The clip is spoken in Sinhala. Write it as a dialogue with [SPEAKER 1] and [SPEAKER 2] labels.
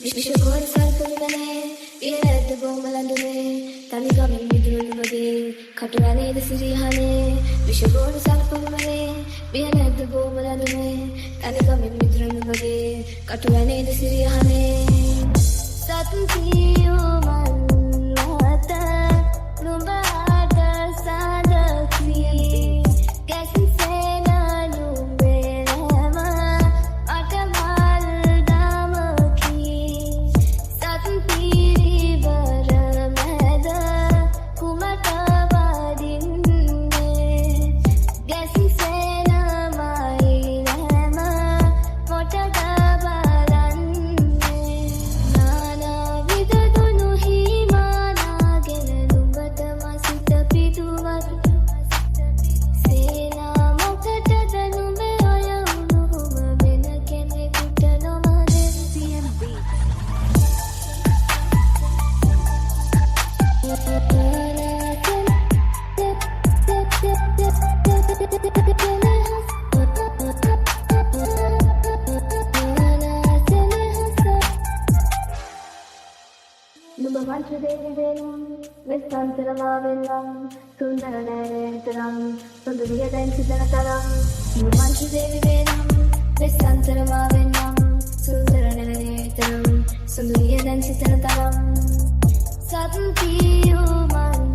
[SPEAKER 1] විශ්වකෝටි සර්පවිමනේ ඉරැද්ද බොම්බලඳුනේ තනිගමින් විදුරුණු වගේ කටුවැනේද සිරිහනේ විශ්වකෝටි සර්පවිමනේ ඉරැද්ද බොම්බලඳුනේ තනිගමින් විදුරුණු වගේ කටුවැනේද සිරිහනේ සත්තියෝ මන් මත නුඹට සාදක්ෂී ගැසින් සේනා නුඹේම අටමල් දාමකී සත්තිරි බර මැද කුමට වදින්නේ ගැසින් සේනා මයි නැම මොටද බලන්නේ නානා විදදුණු හිමානාගෙන නුඹට මසිත පිටුවක් සේනා මොකටද නුඹේ ඔය උණුහුම වෙන කෙනෙකුට නොමද නුඹ වංශදේවි වෙනම් වෙස්සන්තරමා වෙනම් සුන්දර නෑනතරම් සුන්දරිය දැන් සිතන තරම් නුඹ වංශදේවි වෙනම් වෙස්සන්තරමා වෙනම් සුන්දර නෑනතරම් සුන්දරිය දැන් සිතන තරම් සත්තියෝ මන්